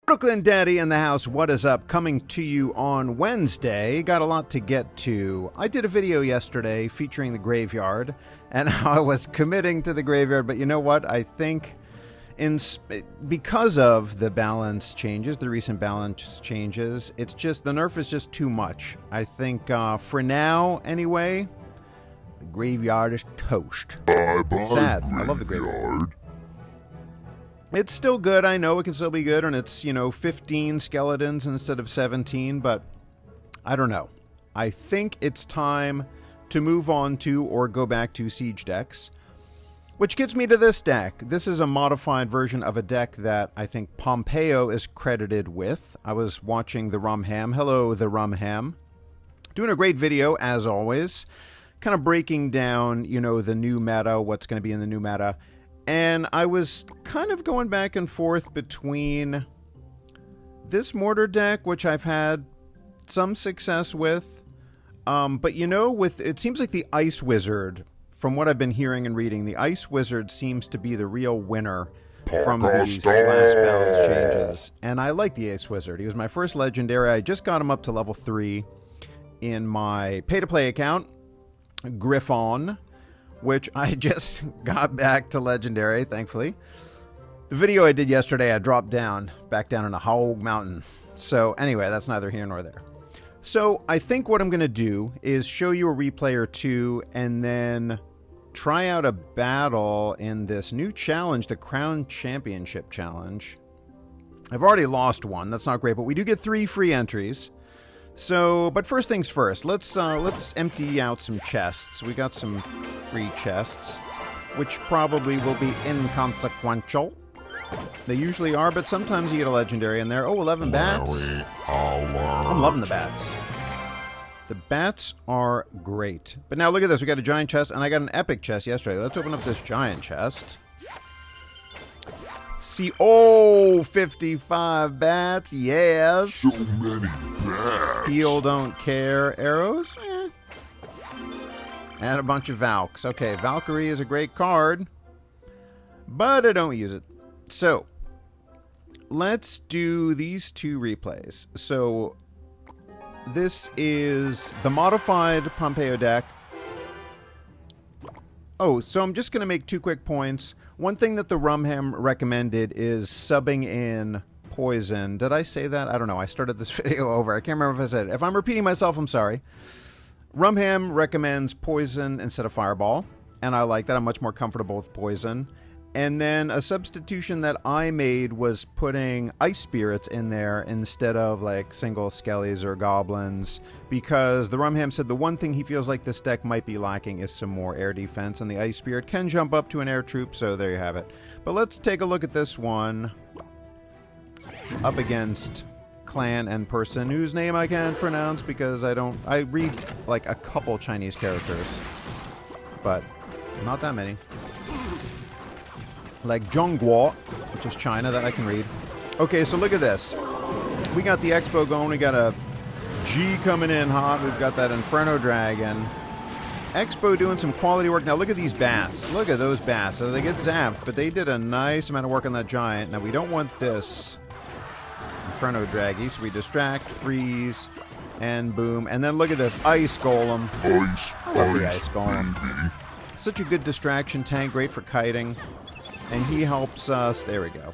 Brooklyn Daddy in the house, what is up? Coming to you on Wednesday. Got a lot to get to. I did a video yesterday featuring the graveyard and how I was committing to the graveyard, but you know what? I think because of the balance changes, the recent balance changes, it's just, the nerf is just too much. I think for now, anyway, the graveyard is toast. Bye-bye, sad. I love the graveyard. It's still good, I know it can still be good, and it's, 15 skeletons instead of 17, but I don't know. I think it's time to move on to, or go back to, siege decks. Which gets me to this deck. This is a modified version of a deck that I think Pompeyo is credited with. I was watching the RUM Ham. Hello, the RUM Ham. Doing a great video, as always. Kind of breaking down, the new meta, what's going to be in the new meta. And I was kind of going back and forth between this mortar deck, which I've had some success with. But it seems like the Ice Wizard, from what I've been hearing and reading, the Ice Wizard seems to be the real winner from these last balance changes. And I like the Ice Wizard. He was my first legendary. I just got him up to level 3 in my pay-to-play account, Griffon, which I just got back to legendary, thankfully. The video I did yesterday, I dropped back down in a hog mountain. So anyway, that's neither here nor there. So I think what I'm going to do is show you a replay or two and then try out a battle in this new challenge, the Crown Championship Challenge. I've already lost one. That's not great, but we do get 3 free entries. So, but first things first, let's empty out some chests. We got some free chests, which probably will be inconsequential. They usually are, but sometimes you get a legendary in there. Oh, 11 bats. I'm loving the bats. The bats are great. But now look at this. We got a giant chest, and I got an epic chest yesterday. Let's open up this giant chest. See, 55 bats, yes. So many bats. Heal, don't care. Arrows? And a bunch of Valks. Okay, Valkyrie is a great card, but I don't use it. So, let's do these 2 replays. So, this is the modified Pompeyo deck. Oh, so I'm just going to make 2 quick points. One thing that the RUM Ham recommended is subbing in poison. Did I say that? I don't know. I started this video over. I can't remember if I said it. If I'm repeating myself, I'm sorry. RUM Ham recommends poison instead of fireball, and I like that. I'm much more comfortable with poison. And then a substitution that I made was putting ice spirits in there instead of like single skellies or goblins, because the RUM Ham said the one thing he feels like this deck might be lacking is some more air defense, and the ice spirit can jump up to an air troop, so there you have it. But let's take a look at this one up against clan and person whose name I can't pronounce because I read like a couple Chinese characters, but not that many. Like Zhongguo, which is China, that I can read. Okay, so look at this. We got the Expo going. We got a G coming in hot. We've got that Inferno Dragon. Expo doing some quality work. Now look at these bats. Look at those bats. So they get zapped, but they did a nice amount of work on that giant. Now we don't want this Inferno Draggy, so we distract, freeze, and boom. And then look at this Ice Golem. I love the Ice Golem. Baby. Such a good distraction tank, great for kiting. And he helps us. There we go.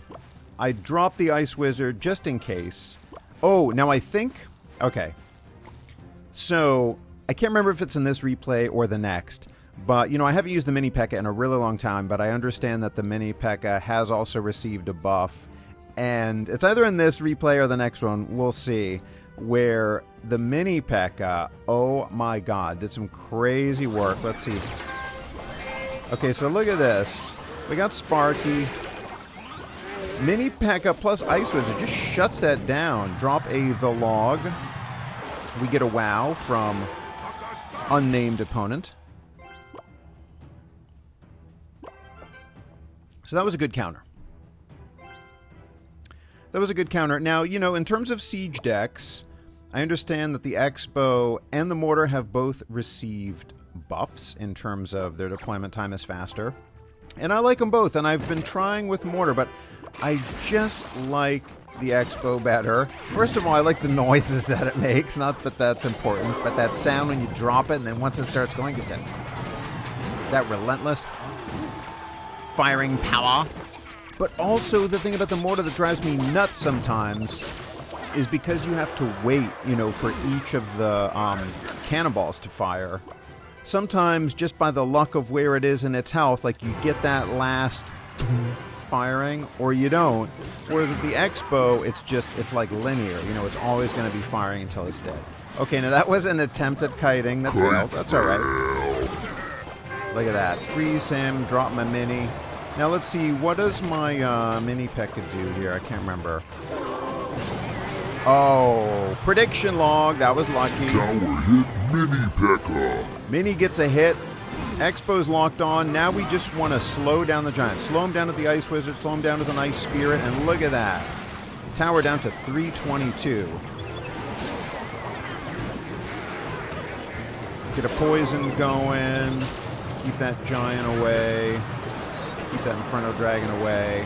I dropped the Ice Wizard just in case. Oh, now I think... Okay. So, I can't remember if it's in this replay or the next. But, I haven't used the Mini P.E.K.K.A. in a really long time. But I understand that the Mini P.E.K.K.A. has also received a buff. And it's either in this replay or the next one. We'll see. Where the Mini P.E.K.K.A. Oh my god. Did some crazy work. Let's see. Okay, so look at this. We got Sparky. Mini P.E.K.K.A. plus Ice Wizard just shuts that down. Drop the log. We get a wow from unnamed opponent. So that was a good counter. That was a good counter. Now, in terms of siege decks, I understand that the Expo and the Mortar have both received buffs in terms of their deployment time is faster. And I like them both, and I've been trying with Mortar, but I just like the Expo better. First of all, I like the noises that it makes. Not that that's important, but that sound when you drop it, and then once it starts going, just that relentless firing power. But also, the thing about the mortar that drives me nuts sometimes is because you have to wait, you know, for each of the cannonballs to fire. Sometimes, just by the luck of where it is in its health, like you get that last firing, or you don't. Whereas with the Expo, it's like linear. You know, it's always going to be firing until it's dead. Okay, now that was an attempt at kiting that failed. That's all right. Look at that. Freeze him, drop my mini. Now let's see, what does my mini P.E.K.K.A do here? I can't remember. Oh, prediction log. That was lucky. Tower hit mini P.E.K.K.A. Mini gets a hit. Expo's locked on. Now we just want to slow down the giant. Slow him down with the Ice Wizard. Slow him down with an Ice Spirit. And look at that. Tower down to 322. Get a poison going. Keep that giant away. Keep that Inferno Dragon away.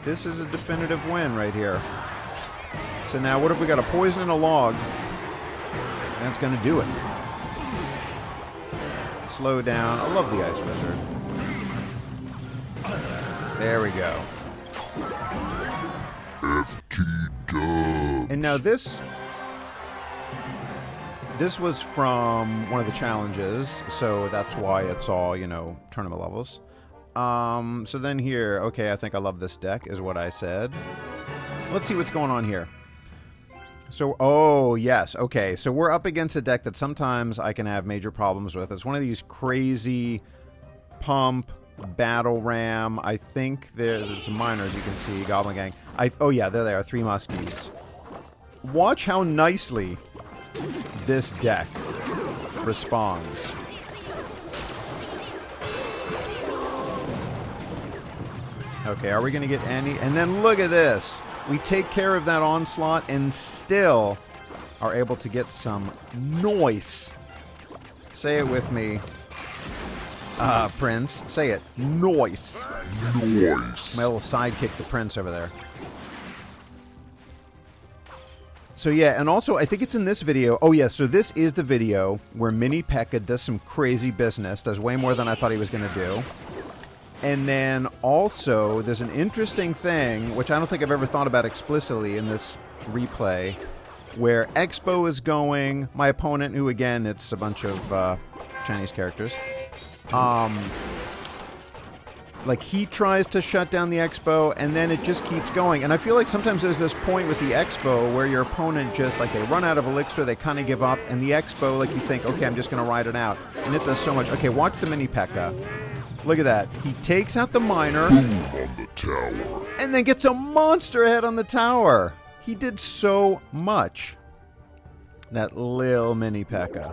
This is a definitive win right here. So now what if we got a poison and a log? That's going to do it. Slow down. I love the Ice Wizard. There we go. FT dubs. And now this was from one of the challenges, so that's why it's all, you know, tournament levels. So then here, okay, I think I love this deck, is what I said. Let's see what's going on here. So, oh, yes, okay. So we're up against a deck that sometimes I can have major problems with. It's one of these crazy pump, battle ram. I think there's some minors you can see, Goblin Gang. Oh, yeah, there they are, 3 Muskies. Watch how nicely this deck responds. Okay, are we going to get any? And then look at this. We take care of that onslaught and still are able to get some noise. Say it with me, Prince. Say it. Noise. Noise. My little sidekick, the Prince over there. So yeah, and also I think it's in this video. Oh yeah, so this is the video where Mini P.E.K.K.A does some crazy business. Does way more than I thought he was going to do. And then also, there's an interesting thing, which I don't think I've ever thought about explicitly in this replay, where Expo is going, my opponent, who again, it's a bunch of Chinese characters, like he tries to shut down the Expo, and then it just keeps going. And I feel like sometimes there's this point with the Expo where your opponent just, like, they run out of elixir, they kind of give up, and the Expo, like, you think, okay, I'm just going to ride it out. And it does so much. Okay, watch the Mini P.E.K.K.A. Look at that. He takes out the miner. Boom on the tower. And then gets a monster head on the tower. He did so much. That lil Mini P.E.K.K.A.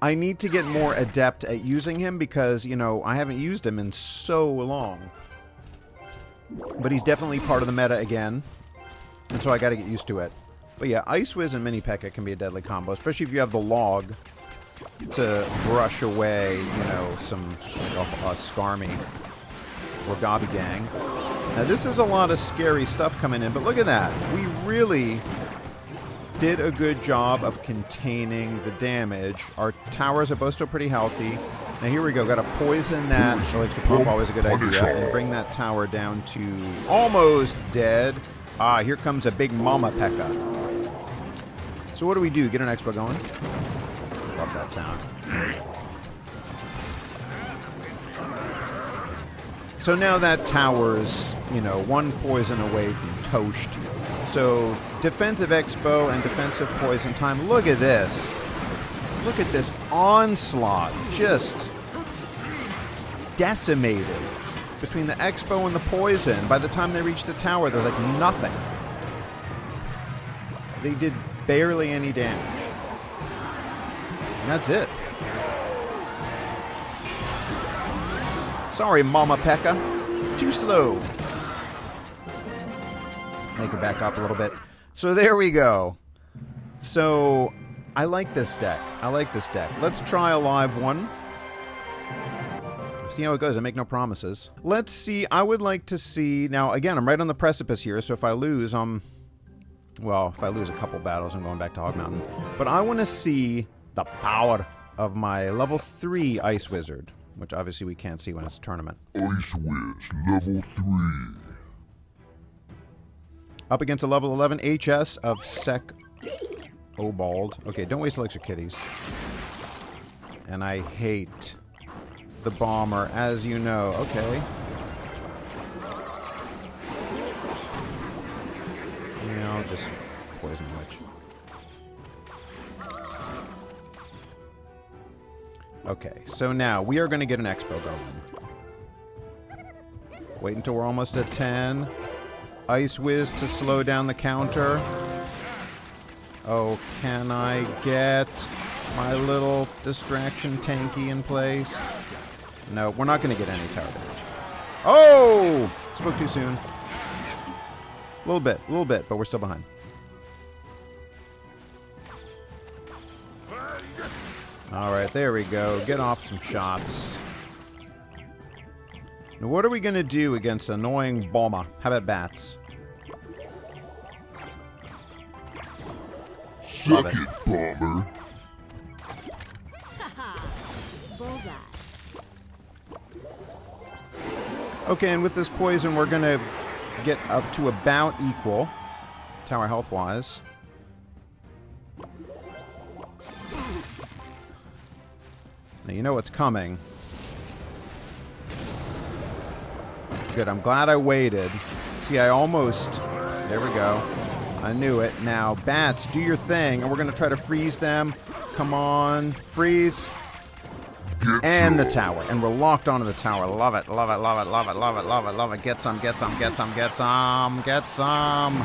I need to get more adept at using him because, you know, I haven't used him in so long. But he's definitely part of the meta again. And so I got to get used to it. But yeah, Ice Wiz and Mini P.E.K.K.A can be a deadly combo, especially if you have the log to brush away, you know, some like a Skarmy or Gobby Gang. Now this is a lot of scary stuff coming in, but look at that. We really did a good job of containing the damage. Our towers are both still pretty healthy. Now here we go. Got to poison that. So extra pump, always a good idea. And bring that tower down to almost dead. Ah, here comes a big Mama P.E.K.K.A. So what do we do? Get an Expo going? Love that sound. So now that tower's, you know, 1 poison away from toast. So defensive Expo and defensive poison time. Look at this. Look at this onslaught. Just decimated. Between the Expo and the poison, by the time they reached the tower, there's like nothing. They did barely any damage. And that's it. Sorry, Mama P.E.K.K.A. Too slow. Make it back up a little bit. So there we go. So I like this deck. I like this deck. Let's try a live one. See how it goes. I make no promises. Let's see. I would like to see... Now, again, I'm right on the precipice here, so if I lose, well, if I lose a couple battles, I'm going back to Hog Mountain. But I want to see the power of my level 3 Ice Wizard, which obviously we can't see when it's a tournament. Ice Wiz, level 3. Up against a level 11 HS of Sec Obald. Okay, don't waste elixir kitties. And I hate the bomber, as you know. Okay. Yeah, I'll just poison witch. Okay, so now we are going to get an expo going. Wait until we're almost at 10. Ice Wiz to slow down the counter. Oh, can I get my little distraction tanky in place? No, we're not going to get any tower damage. Oh! Spoke too soon. A little bit, but we're still behind. Alright, there we go. Get off some shots. Now, what are we going to do against annoying bomber? How about bats? Suck it, bomber. Bullseye. Okay, and with this poison, we're going to get up to about equal, tower health-wise. Now, you know what's coming. Good, I'm glad I waited. See, I almost... There we go. I knew it. Now, bats, do your thing, and we're going to try to freeze them. Come on. Freeze. And the tower. And we're locked onto the tower. Love it, love it, love it, love it, love it, love it, love it. Get some, get some, get some, get some, get some.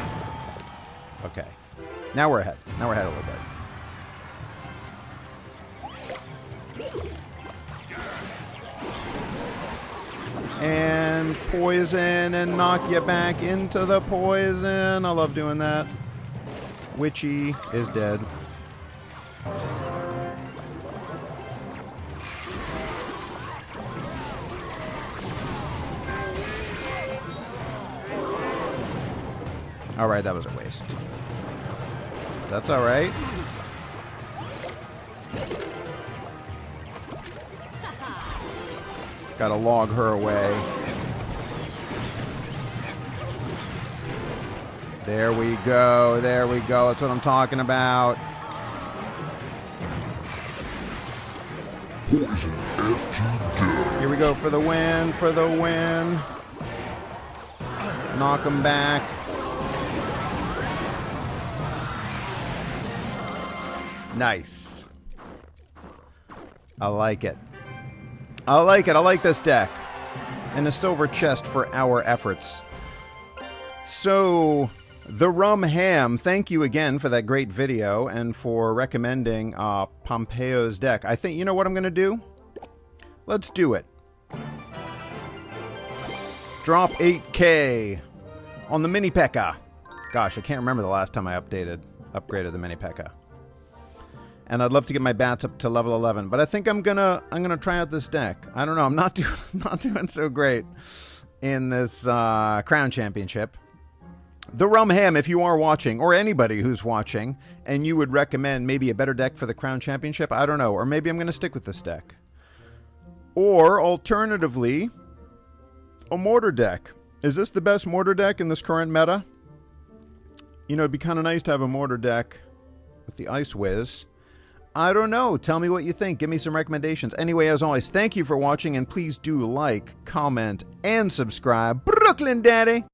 Okay. Now we're ahead. Now we're ahead a little bit. And poison and knock you back into the poison. I love doing that. Witchy is dead. Alright, that was a waste. That's alright. Gotta log her away. There we go. There we go. That's what I'm talking about. Poison FG dead. Here we go for the win. For the win. Knock him back. Nice. I like it. I like it. I like this deck. And a silver chest for our efforts. So, the Rum Ham, thank you again for that great video and for recommending Pompeyo's deck. I think, you know what I'm going to do? Let's do it. Drop 8K on the Mini P.E.K.K.A. Gosh, I can't remember the last time I upgraded the Mini P.E.K.K.A. And I'd love to get my bats up to level 11, but I think I'm gonna try out this deck. I don't know. I'm not doing so great in this Crown Championship. The Rum Ham, if you are watching, or anybody who's watching, and you would recommend maybe a better deck for the Crown Championship, I don't know. Or maybe I'm gonna stick with this deck. Or alternatively, a mortar deck. Is this the best mortar deck in this current meta? You know, it'd be kind of nice to have a mortar deck with the Ice Wiz. I don't know. Tell me what you think. Give me some recommendations. Anyway, as always, thank you for watching, and please do like, comment, and subscribe. Brooklyn Daddy!